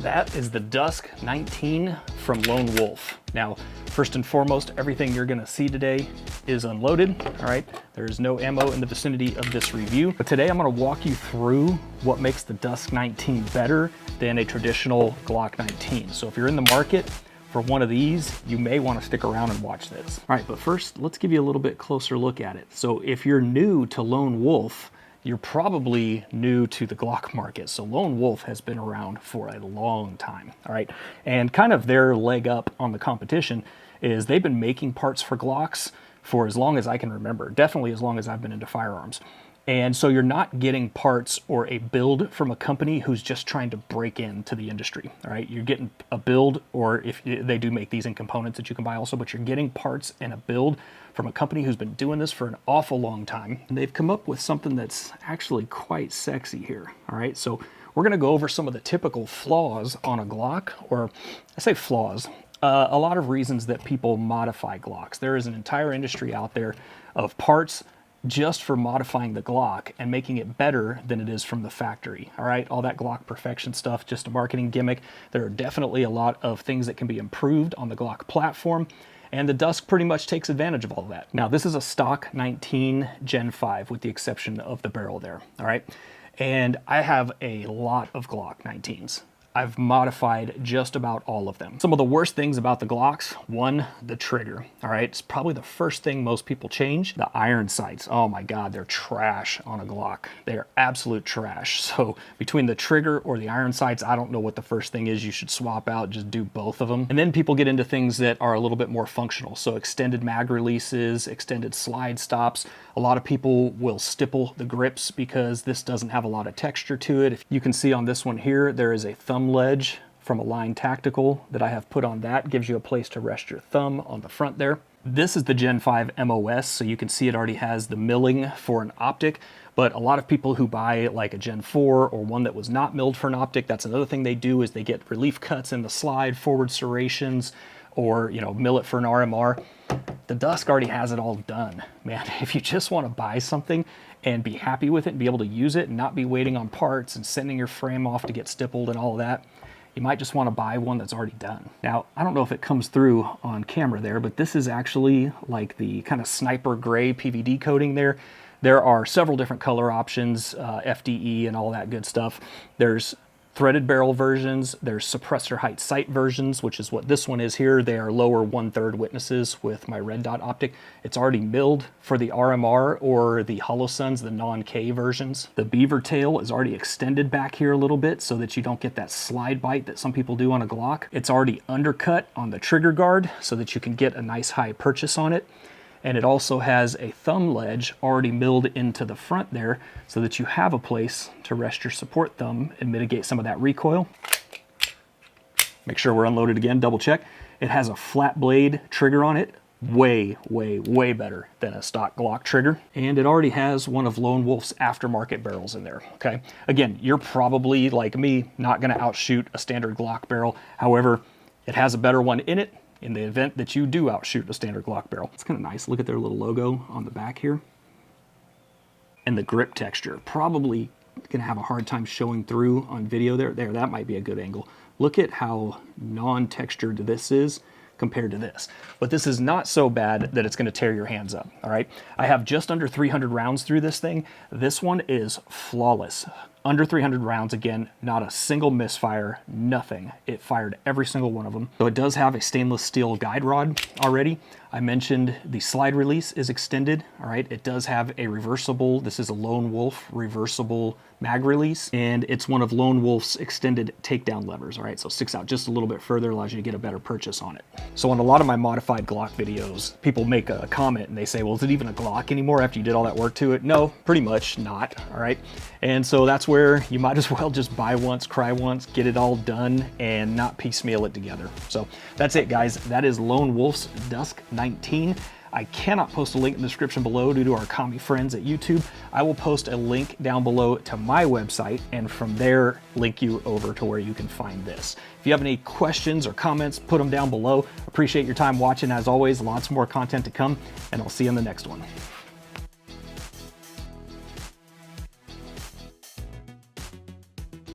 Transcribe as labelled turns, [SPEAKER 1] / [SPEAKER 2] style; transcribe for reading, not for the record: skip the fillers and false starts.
[SPEAKER 1] That is the DUSK 19 from Lone Wolf. Now, first and foremost, everything you're gonna see today is unloaded, all right? There's no ammo in the vicinity of this review, but today I'm gonna walk you through what makes the DUSK 19 better than a traditional Glock 19. So if you're in the market for one of these, you may wanna stick around and watch this. All right, but first, let's give you a little bit closer look at it. So if you're new to Lone Wolf, you're probably new to the Glock market. So Lone Wolf has been around for a long time, all right? And kind of their leg up on the competition is they've been making parts for Glocks for as long as I can remember, definitely as long as I've been into firearms. And so you're not getting parts or a build from a company who's just trying to break into the industry, all right? You're getting a build, or if they do make these in components that you can buy also, but you're getting parts and a build from a company who's been doing this for an awful long time. And they've come up with something that's actually quite sexy here, all right? So we're gonna go over some of the typical flaws on a Glock, or I say flaws, a lot of reasons that people modify Glocks. There is an entire industry out there of parts just for modifying the Glock and making it better than it is from the factory, all right? All that Glock perfection stuff, just a marketing gimmick. There are definitely a lot of things that can be improved on the Glock platform, and the DUSK pretty much takes advantage of all of that. Now, this is a stock 19 Gen 5 with the exception of the barrel there, all right? And I have a lot of Glock 19s. I've modified just about all of them. Some of the worst things about the Glocks, one, the trigger, all right? It's probably the first thing most people change. The iron sights, oh my God, they're trash on a Glock. They are absolute trash. So between the trigger or the iron sights, I don't know what the first thing is you should swap out, just do both of them. And then people get into things that are a little bit more functional. So extended mag releases, extended slide stops. A lot of people will stipple the grips because this doesn't have a lot of texture to it. If you can see on this one here, there is a thumb ledge from Align Tactical that I have put on that. Gives you a place to rest your thumb on the front there. This is the Gen 5 MOS, so you can see it already has the milling for an optic, but a lot of people who buy like a Gen 4 or one that was not milled for an optic, that's another thing they do is they get relief cuts in the slide, forward serrations, or mill it for an RMR. The DUSK already has it all done. Man, if you just want to buy something and be happy with it and be able to use it and not be waiting on parts and sending your frame off to get stippled and all of that, you might just want to buy one that's already done. Now, I don't know if it comes through on camera there, but this is actually like the kind of sniper gray PVD coating there. There are several different color options, FDE and all that good stuff. There's threaded barrel versions, there's suppressor height sight versions, which is what this one is here. They are lower 1/3 witnesses with my red dot optic. It's already milled for the RMR or the HoloSuns, the non-K versions. The beaver tail is already extended back here a little bit so that you don't get that slide bite that some people do on a Glock. It's already undercut on the trigger guard so that you can get a nice high purchase on it. And it also has a thumb ledge already milled into the front there so that you have a place to rest your support thumb and mitigate some of that recoil. Make sure we're unloaded again, double check. It has a flat blade trigger on it, way, way, way better than a stock Glock trigger. And it already has one of Lone Wolf's aftermarket barrels in there, okay? Again, you're probably, like me, not gonna outshoot a standard Glock barrel. However, it has a better one in it in the event that you do outshoot a standard Glock barrel. It's kind of nice. Look at their little logo on the back here. And the grip texture. Probably gonna have a hard time showing through on video there. There, that might be a good angle. Look at how non-textured this is compared to this. But this is not so bad that it's gonna tear your hands up, all right? I have just under 300 rounds through this thing. This one is flawless. Under 300 rounds, again, not a single misfire, nothing. It fired every single one of them. So it does have a stainless steel guide rod already. I mentioned the slide release is extended, all right? It does have a reversible, this is a Lone Wolf reversible mag release, and it's one of Lone Wolf's extended takedown levers, all right? So it sticks out just a little bit further, allows you to get a better purchase on it. So on a lot of my modified Glock videos, people make a comment and they say, well, is it even a Glock anymore after you did all that work to it? No, pretty much not, all right? And so that's where you might as well just buy once, cry once, get it all done, and not piecemeal it together. So that's it, guys. That is Lone Wolf's DUSK 19. I cannot post a link in the description below due to our commie friends at YouTube. I will post a link down below to my website, and from there, link you over to where you can find this. If you have any questions or comments, put them down below. Appreciate your time watching. As always, lots more content to come, and I'll see you in the next one.